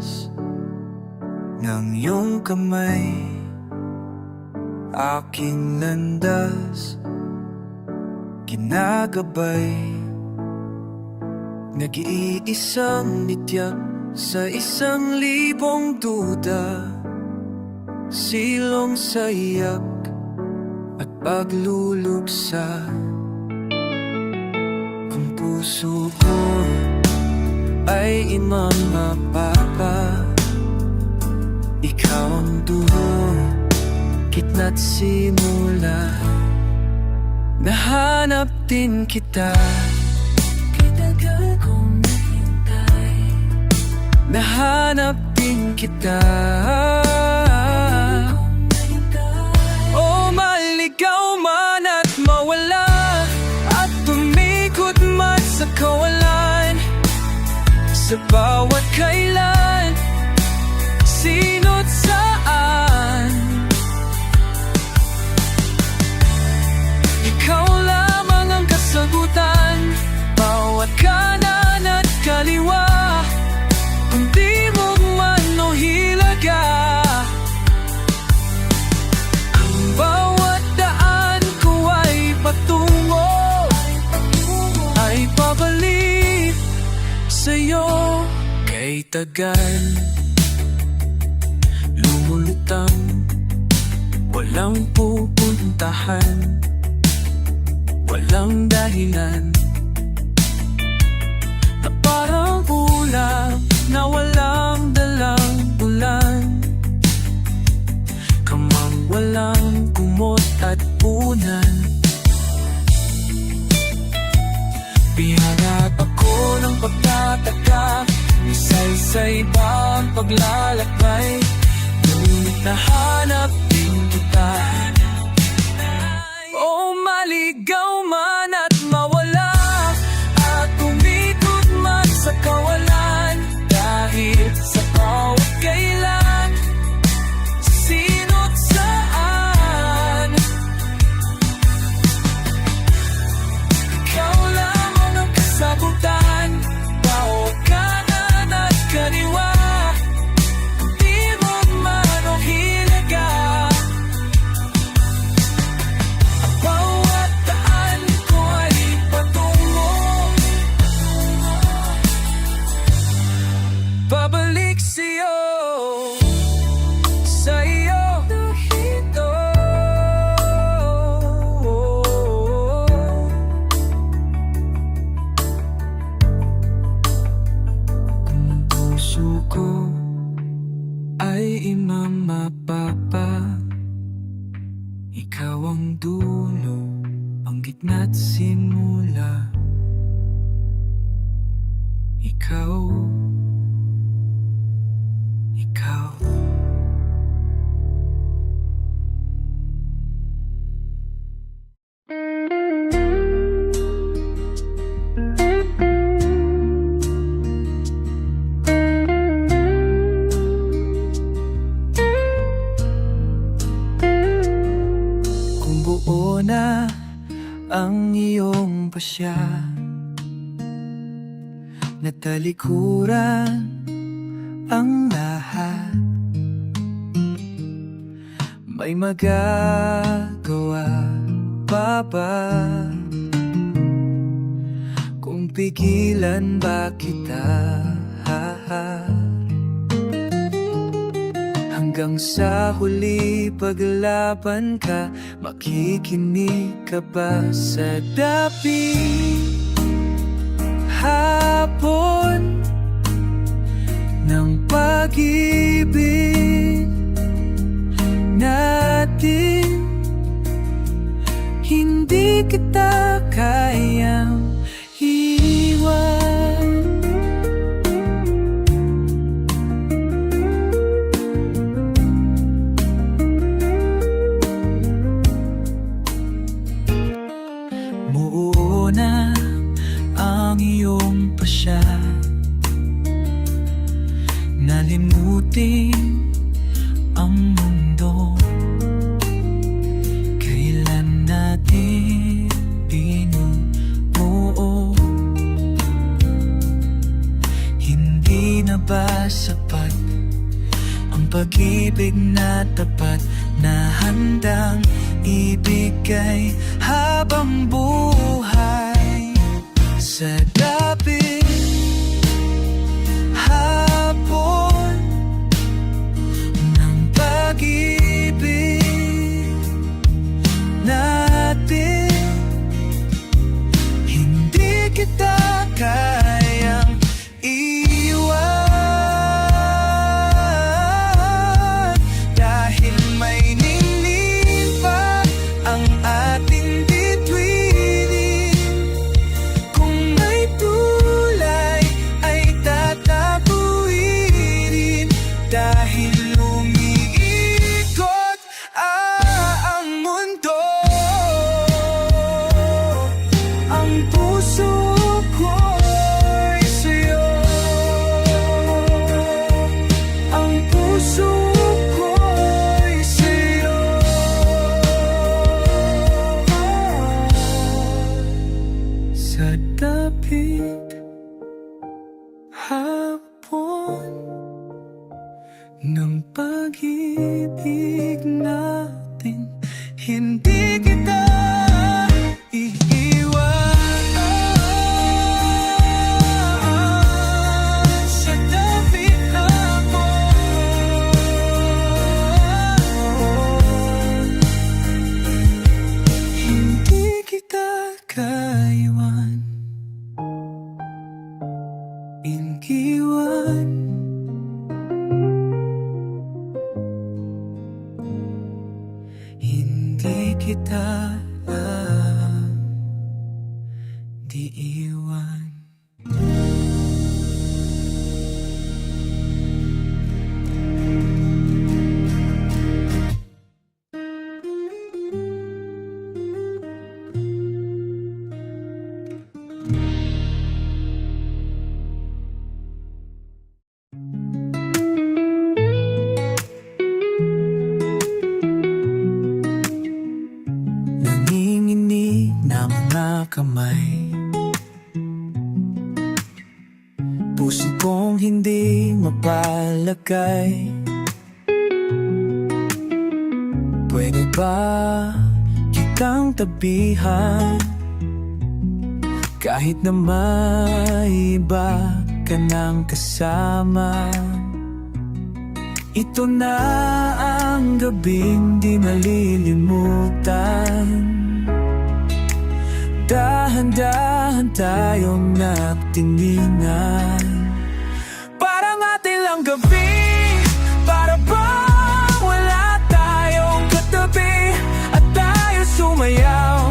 tigas ng iyong kamay, aking landas ginagabay. Nag-iisang nityak sa 1,000 duda, silong sa iyak at pagluluksa. Ang puso ko ay imang mapapa, ikaw ang dulo, gitna't simula. Nahanap din kita, katagal kong naghintay. Nahanap din kita, oh maligaw man at mawala, at tumikot man sa kawalan. Sa bawat kailan, sino't saan, ikaw lamang ang kasagutan. Bawat kanan at kaliwa, hindi mo man o hilaga. Ang bawat daan ko ay patungo, ay pabalik sa'yo. Kay tagal lumulutang, walang pupuntahan, walang dahilan, na parang ulap na walang dalang ulan. Kamang walang kumot at punan, biharap ako ng pagtataka, misaysay ba ang paglalakbay? Ngunit nahanap din kita, oh maligaw man at mawala, at umikot man sa kawalan. Dahil sa bawat kailan, sino't saan, ikaw lamang ang kasagutan. Bawat kanan at kaliwa, di mo man o hilaga. Ang bawat daan ko ay patungo, babalik sa'yo, sa iyo nakito. Ang puso ko ay imang mapapa, ikaw ang dulo, ang gitna't simula. Ikaw, ikaw. Kung buo na ang iyong pasya, natalikuran ang lahat, may magagawa pa ba? Kung pigilan ba kita, hanggang sa huli paglaban ka, makikinig ka ba sa dapit hapon ng pag-ibig natin? Hindi kita kayang iwan. Muo na ang iyong pasya, nalimutin ang mundo. Kailan natin binubuo? Hindi na ba sapat pag-ibig na tapat na handang ibigay habang buhay. Sa gabi, hapon ng pag-ibig natin, hindi kita kayang iwan dahil may ningning pa ang ating bituinin. Kung may tulay ay tatabuin dahil umiikot ang mundo. Ang puso ko'y sa'yo, ang puso ko'y sa'yo. Sa dapit hapon ng pag-ibig natin, hindi kita iiwan. Sa dapit hapon, hindi kita kaiwan. Iniwan, hindi kita di iwan. Nanginginig na mga kamay, puso kong hindi mapalagay. Pwede ba kitang tabihan kahit na may iba ka ng kasama? Ito na ang gabing di malilimutan. Dahan-dahan tayong nagtinginan. Parang atin lang gabi, para bang wala tayong katabi, at tayo sumayaw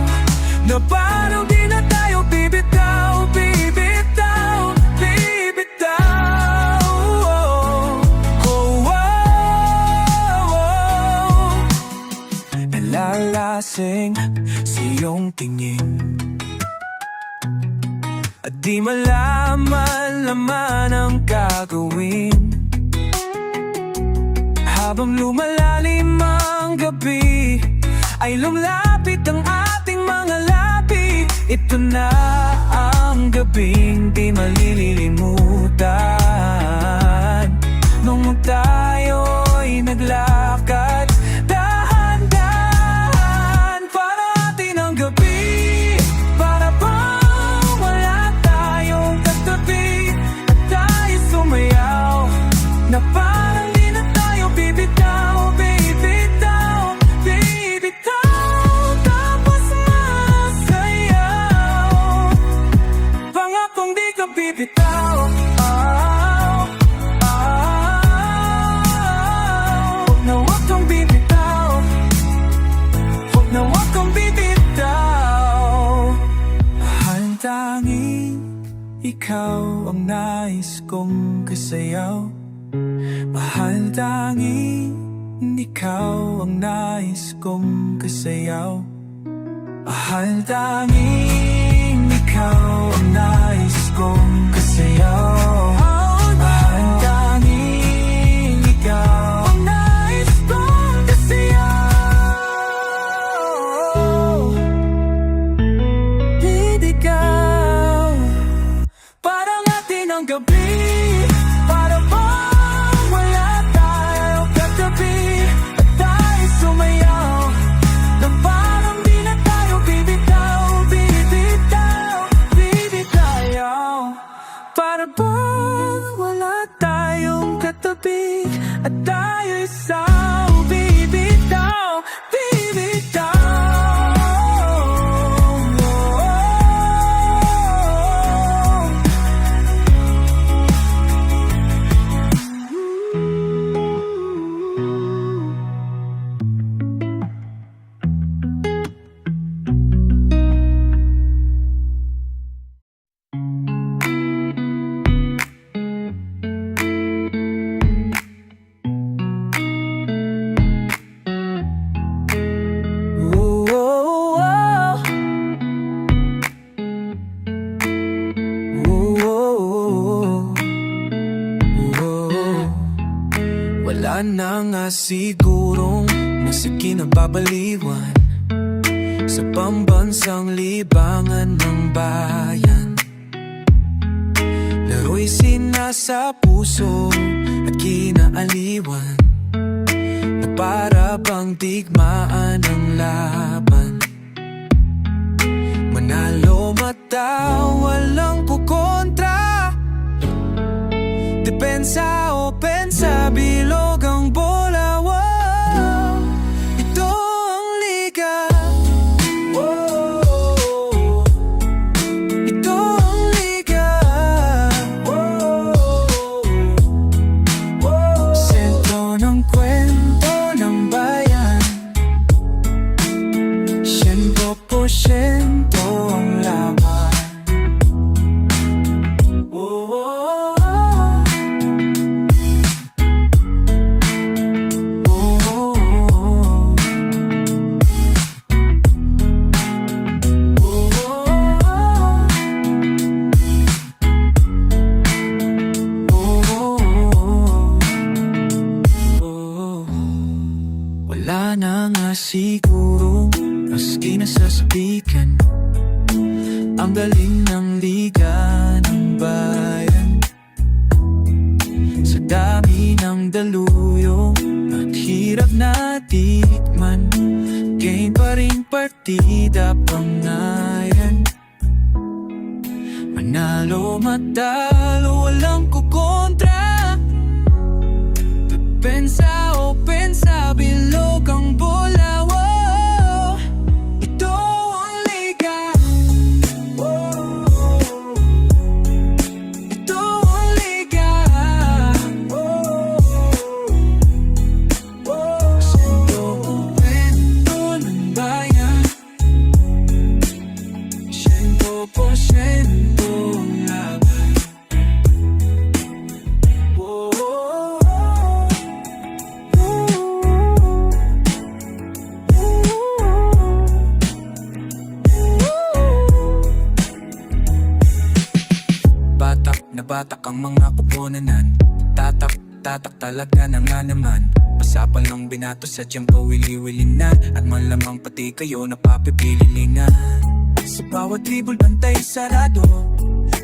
na parang di na tayo bibitaw, bibitaw, bibitaw. Nalalasing sa iyong tingin, at di malaman laman ang gagawin. Habang lumalalim ang gabi, ay lumapit ang ating mga labi. Ito na ang gabing di malilimutan. Nung tayo'y naglakad dahan-dahan, para atin ang gabi, para bang wala tayong katabi, at tayo sumayaw na parang di na tayo bibitaw, bibitaw, bibitaw. Tapos masayaw, pangakong di ka bibitaw. Huwag na huwag kang bibitaw, huwag na huwag kang bibitaw. Mahal, tanging ikaw ang nais kong kasayaw. Mahal, tanging ikaw ang nais kong kasayaw. Mahal, tanging ikaw ang nais kong kasayaw. Mahal, tanging ikaw ang nais kong kasayaw. Bibitaw, parang atin ang gabi, para bang wala tayong Wala na nga sigurong nasa kinababaliwan sa pambansang libangan ng bayan. Laro'y sinasa puso at kinaaliwan, na para bang digmaan ang laban. Manalo mata, walang kukontra, depensa o pensa, bilog ang bola. Wow, ito ang liga. Wow, ito ang liga. Wow, wow. Sentro ng kwento ng bayan, 100% ang laban. Wow. Wala na nga siguro maski nasasabikan ang galing ng liga ng bayan. Sa dami ng daluyo at hirap na tikman, game pa rin partida pangayan. Manalo matalo, walang kukontra, pensa o pensa, bilog ang bola. Wow, ito ang liga. Wow, ito ang liga. Wow, wow. Sento ang kwento ng bayan, 100% ang laban. Wow. Batak ang mga pupunanan, tatak talaga na nga naman. Pasapan lang binato sa tiyempo, wili-wili na, at malamang pati kayo napapipili na. Sa bawat dribble bantay sarado,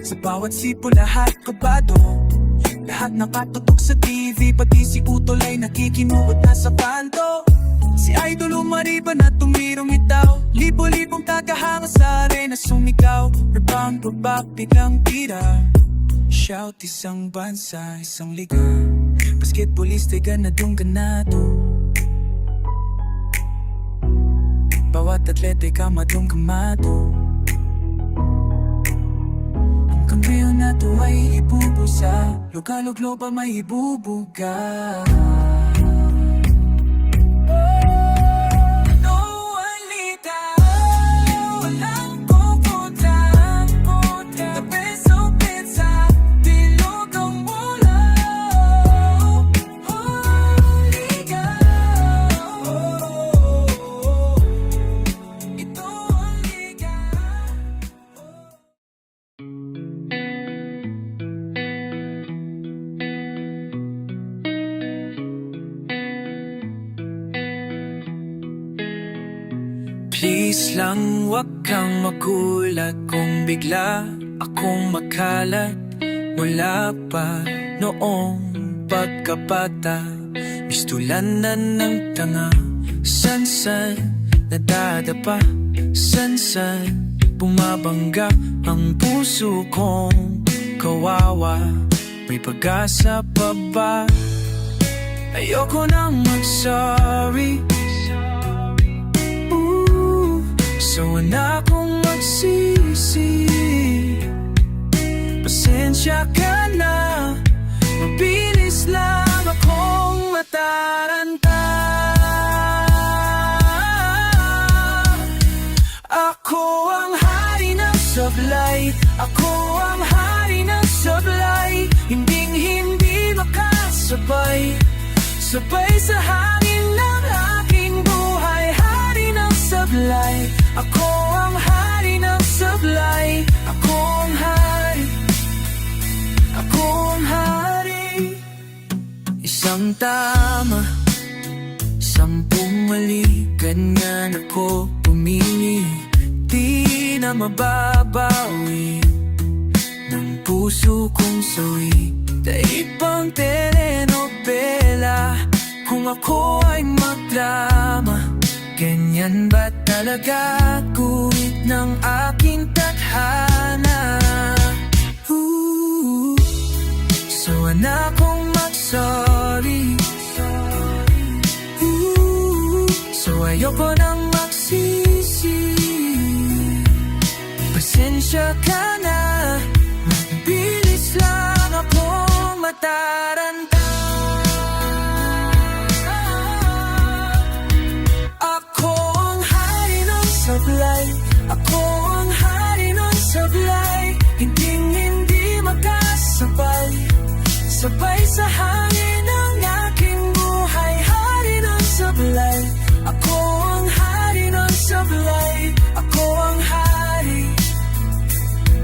sa bawat sipo lahat kabado. Lahat nakatutok sa TV, pati si Utol ay nakikinuot na sa panto. Si Idol umariba na tumirong itaw, libo-libong tagahanga sa arena sumigaw. Rebound, babak, biglang tira, shout, isang bansa, isang liga. Basketballista ganadong ganado, bawat atletika madong kamado. Ang kampeonato ay ibubusa, lugalog-loba may ibubuga. Please lang wag kang magulat kung bigla akong makalat. Mula pa noong pagkabata, mistulanan ng tanga. San-san nadadapa, san-san bumabangga ang puso kong kawawa. May pag-asa pa ba? Ayoko nang mag-sorry, so na akong magsisi. Pasensya ka na, mabilis lang akong mataranta. Ako ang hari ng sablay, ako ang hari ng sablay. Hinding-hindi makasabay, sabay sa hangin ng aking buhay. Hari ng sablay, ako ang hari ng sablay. Ako ang hari, ako ang hari. Isang tama, 10 mali, ganyan ako pumili. Di na mababawi ng puso kong sawi. Daig pang telenovela kung ako ay magdrama. Ganyan ba talaga guhit ng aking tadhana? So anak kong mag-sorry. So ayoko nang magsisi. Pasensya ka na, mabilis lang akong mataranta. Ako ang hari ng sablay, ako ang hari ng sablay. Hindi magkasabay, sabay sa hangin ng aking buhay. Hari ng sablay, ako ang hari ng sablay. Ako ang hari,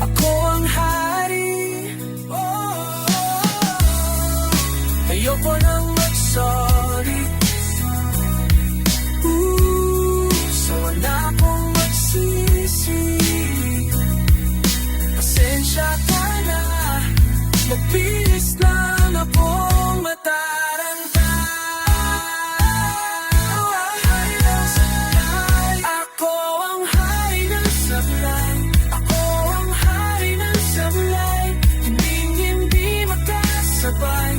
ako ang hari. Ayoko nang mag-sorry. So wala akong magsisi. Pasensya ka na, mabilis lang akong mataranta. Ako ang hari ng sablay, ako ang hari ng sablay. Hindi magkasabay,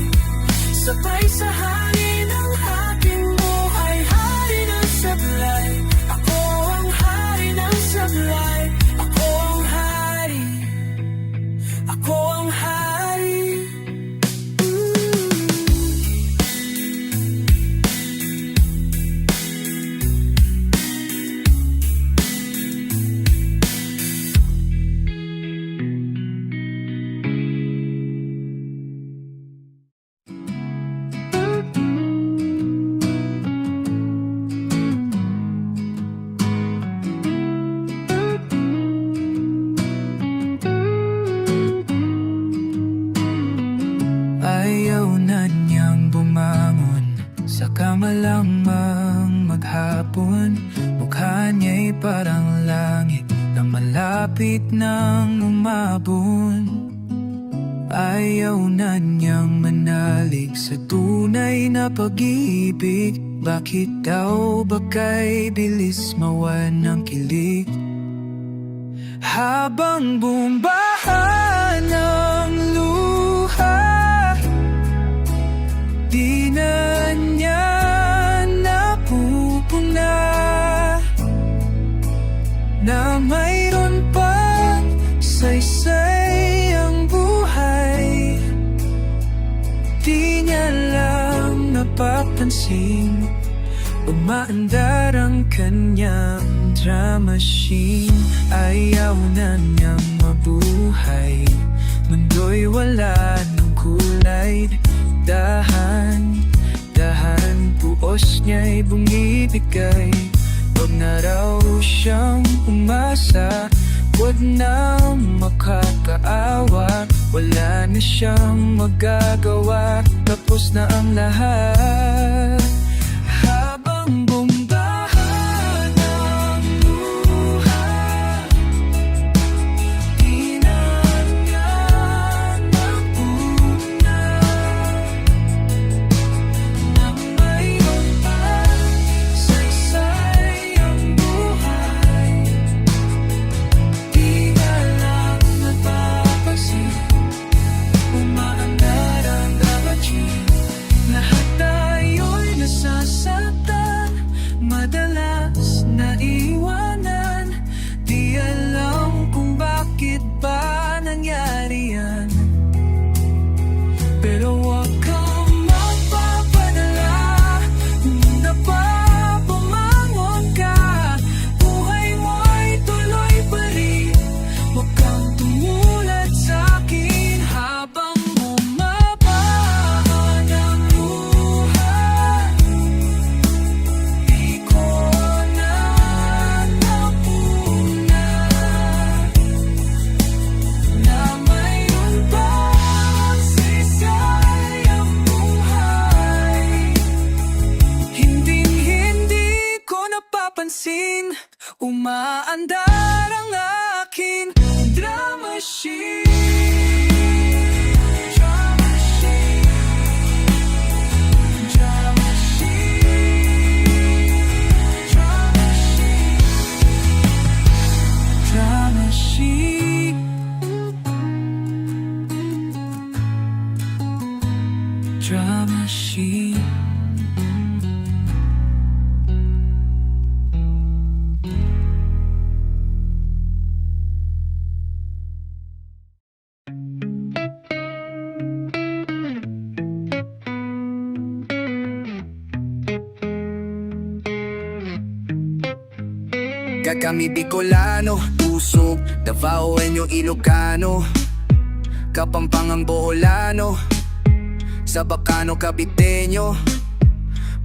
sabay sa hangin ng aking buhay. Hari ng sablay, ako ang hari ng sablay. Ako ang hari, ako ang hari. Ayaw na niyang bumangon sa kamalamang maghapon. Mukha niya'y parang langit na malapit nang umabon. Ayaw na niyang manalig sa tunay na pag-ibig. Bakit daw ba kay bilis mawan ng kilig? Habang bumbaha ng luha, di na niya napupuna na mayroon pang saysay ang buhay. Di niya lang napapansin, umaandar ang kanyang drama machine. Ayaw na niyang mabuhay, mundo'y wala ng kulay. Dahan, puos niya'y bumibigay. Huwag na raw siyang umasa, huwag na makakaawa. Wala na siyang magagawa, tapos na ang lahat. Habang bumbahan ng luha, di na niya napuna na mayroon pa saysay ang buhay. Di na lang napapansin, umaandar ang dapat. Lahat Umaandar ang aking drama sheet. Drama sheet. Drama sheet. Drama sheet. Drama sheet. Drama sheet. Kami Bicolano, Usog, Davao, Enyo, Ilocano, Kapampangang Boholano, sa Bacano, Caviteño,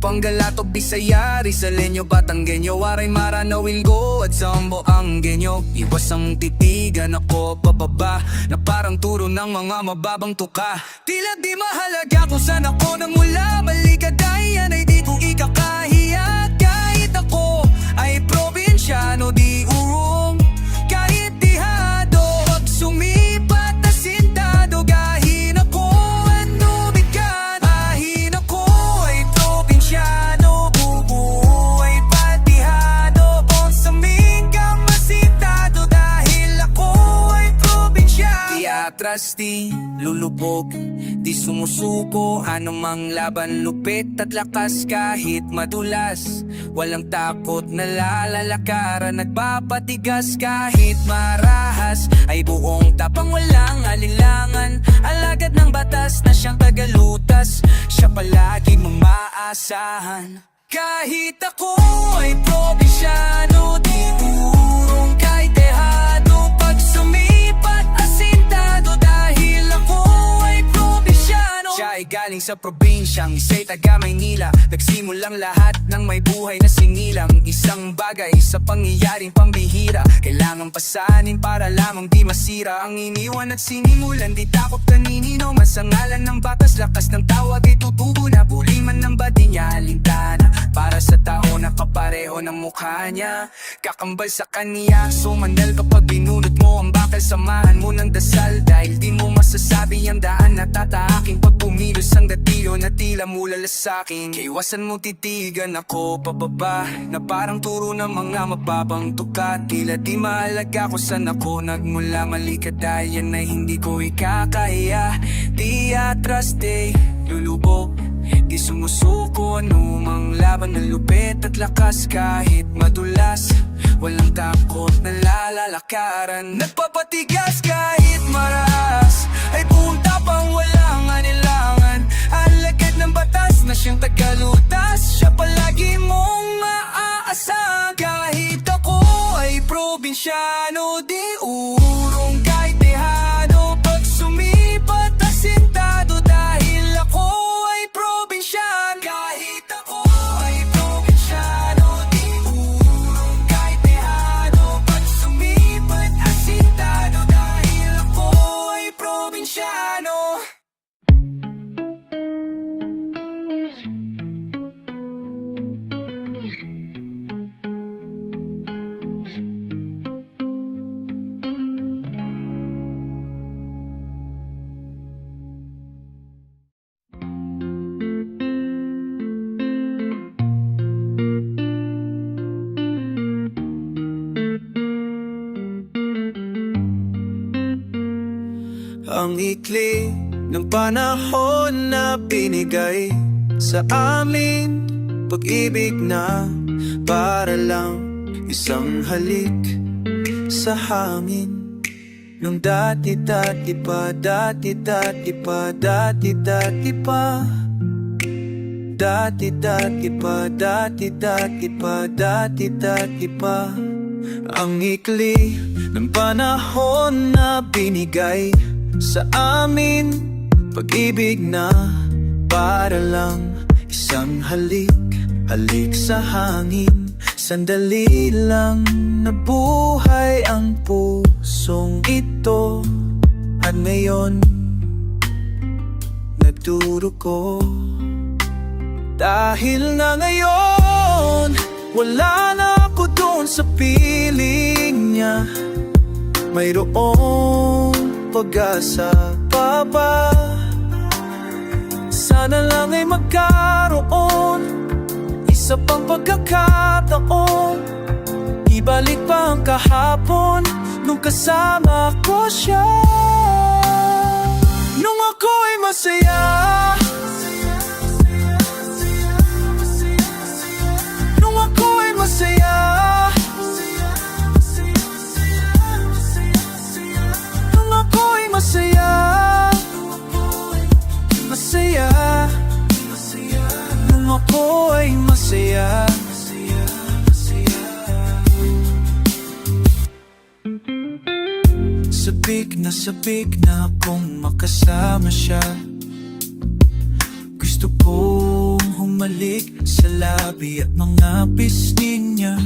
Panggalato, Bisaya, Rizaleño, Batanggenyo, Waray, Maranao, Ilgo at Zamboangueño. Iwas ang titigan ako pababa na parang turo ng mga mababang tuka. Tila di mahalaga kung saan ako nangmula, maligadayan ay di ko ikakahiya. Kahit ako ay probinsyano, di urong, kahit dihado, pag sumipat na sintado, gahin ako at nubigan. Ahin ako ay probinsyano, bubuhay patihado, kung sa minggang masintado, dahil ako ay probinsyano. Di atras, di lulubog, di sumusuko, anumang laban, lupit at lakas kahit madulas. Walang takot na lalakaran, nagpapatigas kahit marahas. Ay buong tapang walang alinlangan, alagad ng batas na siyang tagalutas. Siya palagi mong maaasahan. Kahit ako ay probinsyano, di urong kahit dehado, pag sumipat asintado, dahil ako ay probinsyano. Siya ay galing sa probinsyang isa'y taga Maynila, nagsimulang lahat ng may buhay na sinilang. Isang bagay sa pangyayaring pambihira, kailangan pasanin para lamang di masira. Ang iniwan at sinimulan, di takot kaninino, mas ang ngalan ng batas, lakas ng tawag ay tutubo na. Buliman ng badi niya, alintana, para sa tao na kapareho ng mukha niya. Kakambal sa kanya, sumandal kapag binunot mo ang bakal. Samahan mo ng dasal, dahil di mo masasabi ang daan na tataaking. Pag pumilos ang datilo na tila mula sa akin, kaiwasan mo titigan ako pababa na parang turo ng mga mababang tuka. Tila di mahalaga kung saan ako nagmula, malikadayan ay hindi ko ikakahiya. Di atras, di lulubog, di sumusuko, anumang laban na lupit at lakas kahit madulas. Walang takot na lalakaran, nagpapatigas kahit maras. Ay buong tapang walang anilangan, alagad ng batas na siyang tagalutas. Siya palagi mong maaasahan. Kahit ako ay probinsyano, di urong kahit dehado, pag sumipat asintado, dahil ako ay probinsyano. Kahit ako ay probinsyano, di urong kahit dehado, pag sumipat asintado, dahil ako ay probinsyano. Ang ikli ng panahon na binigay sa amin, pag-ibig na para lang isang halik sa hangin. Nung dati-dati pa, dati-dati pa, dati-dati pa, dati-dati pa, dati-dati pa, dati-dati pa. Ang ikli ng panahon na binigay sa amin, pag-ibig na para lang isang halik, halik sa hangin. Sandali lang nabuhay ang pusong ito, at ngayon nagdurugo. Dahil na ngayon wala na ako doon sa piling niya, mayroong pag-asa pa ba? Sana lang ay magkaroon isa pang pagkakataon, ibalik pa ang kahapon nung kasama ko siya. Nung ako ay masaya, nung ako ay masaya, nung ako ay masaya, masaya, nung ako ay masaya. Sabik na akong makasama siya. Gusto kong humalik sa labi at mga pisngi niya.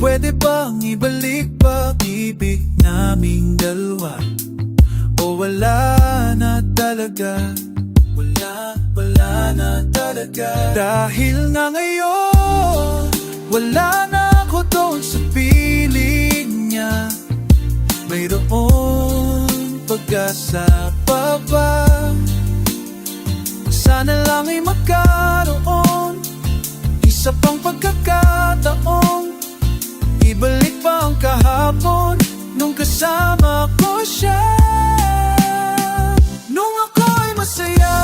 Pwede bang ibalik pag-ibig naming dalawa? O wala na talaga? Wala na talaga. Dahil na ngayon wala na ako doon sa piling niya, mayroong pag-asa pa ba? Sana lang ay magkaroon isa pang pagkakataon, ibalik pa ang kahapon nung kasama ko siya. Nung ako ay masaya,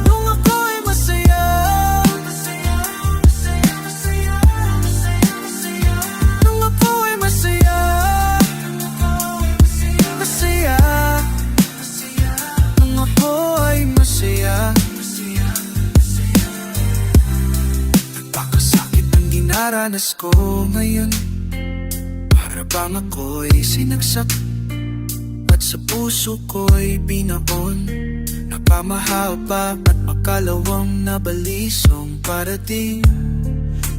nung ako ay masaya, nung ako ay masaya, masaya, nung ako ay masaya. Nagpakasakit ang dinaranas ko ngayon, para bang ako'y sinagsak at sa puso ko'y binaon. Napamahaba at makalawang na balisong parating.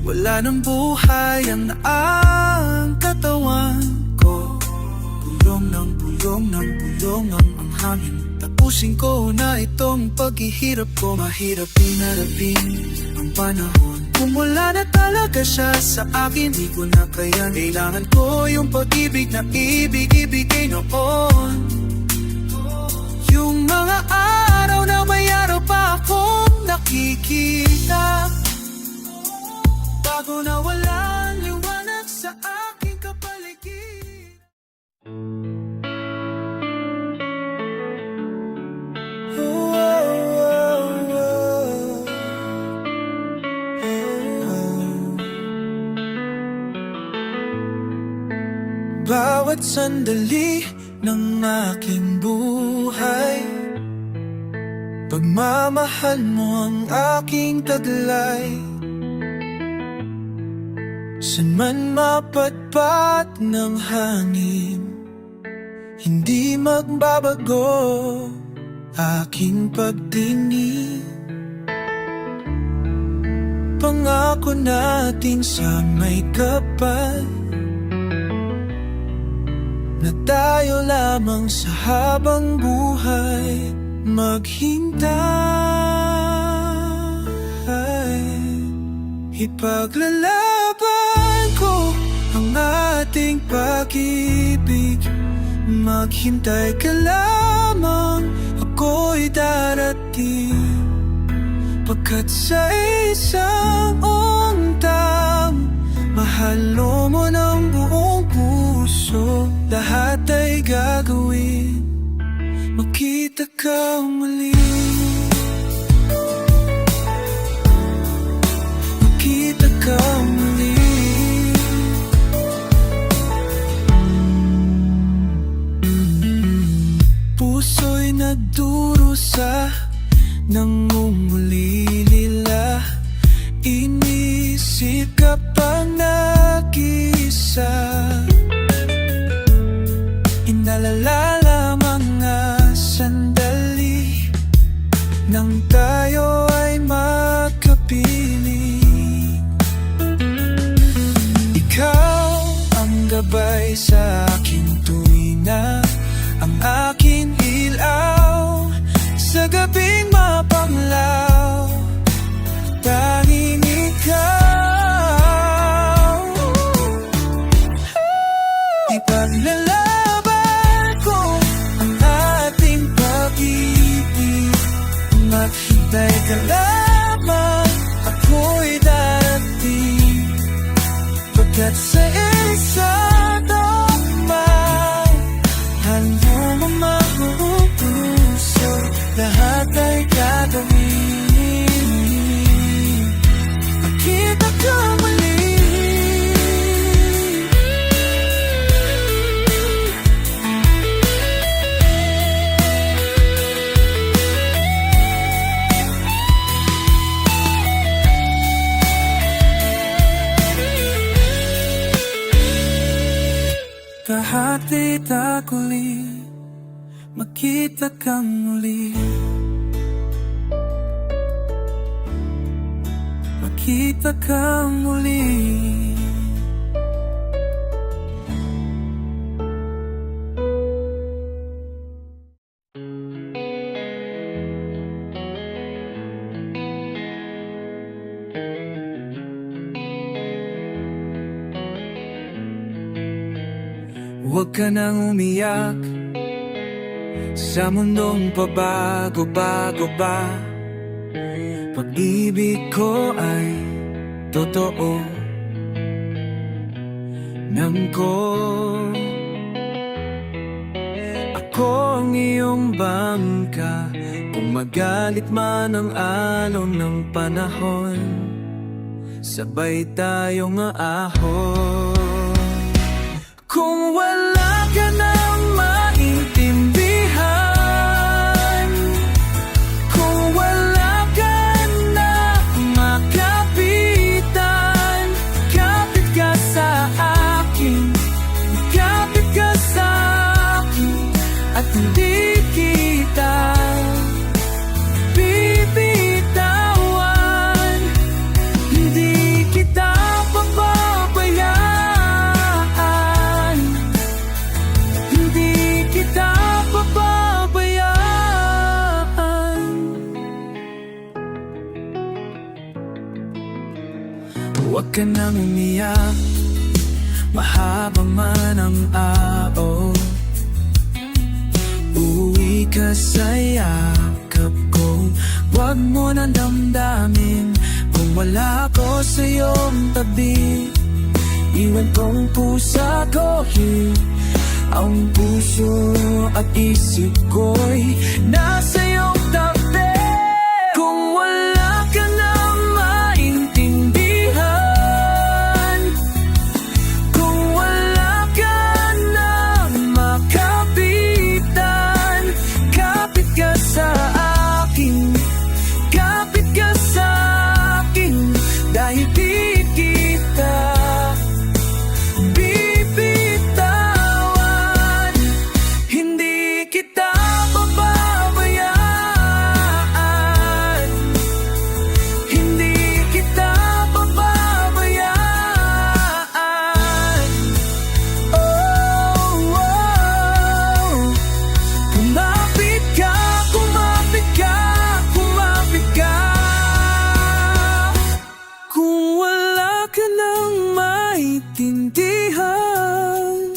Wala nang buhay ang katawan ko. Bulong ng ang hangin. Tapusin ko na itong paghihirap ko. Mahirap pinarapin ang panahon. Kung wala na talaga siya sa akin, di ko na kaya. Kailangan ko yung pag-ibig na ibig-ibigay noon. Yung mga araw na may araw pa akong nakikita, bago na walang liwanag sa aking kapaligid. Bawat sandali ng aking buhay, pagmamahal mo ang aking taglay. San man mapatpat ng hangin, hindi magbabago aking pagtingin. Pangako natin sa may kapal, na tayo lamang sa habang buhay maghintay. Ipaglalaban ko ang ating pag-ibig, maghintay ka lamang, ako'y darating. Pagkat sa isang ongtang, mahalo mo ng buong puso, lahat ay gagawin, makita ka muli, makita ka muli. Puso'y nagdurusa, nangungulilila, inisip ka pang nag-isa. Inalala mga sandali nang tayo ay magkapiling. Ikaw ang gabay sa aking tuwina, ang aking ilaw sa gabing mapanglaw. update uli, makita kang muli, makita kang muli. Huwag ka nang umiyak sa mundong pabago-bago ba. Pag-ibig ko ay totoo nang ako ang iyong bangka. Kung magalit man ang alon ng panahon, sabay tayong aahon. Kung wala ka nang maintindihan, kung wala ka na makapitan, kapit ka sa akin, kapit ka sa akin, at hindi kita bibitawan, hindi kita pababayaan, hindi kita pababayaan. Huwag ka nang umiyak, mahaba man ang araw. Uwi ka sa yakap ko, huwag mo nang damdamin kung wala ko sa iyong tabi. Iwan kong pusa ko, ang puso at isip ko'y nasa iyong tabi. Kung wala ka nang maintindihan, kung wala ka nang makapitan, kapit ka sa akin, kapit ka sa akin, dahil di kita bibitawan, hindi kita pababayaan, hindi kita pababayaan. Oh, oh. Kumapit ka, kumapit ka, kumapit ka. Kung wala ka nang maintindihan,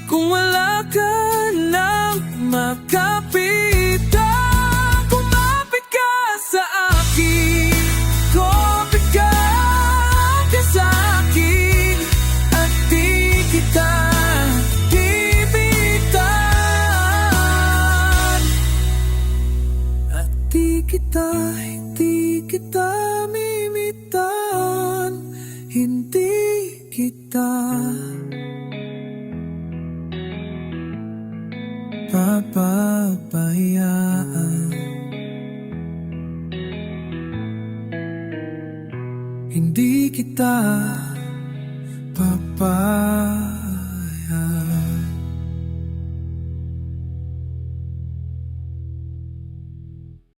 kung wala ka nang makapitan, kumapit ka sa akin, kumapit ka sa akin, at di kita bibitawan, at di kita mimitan, hindi kita pababayaan, hindi kita pababayaan.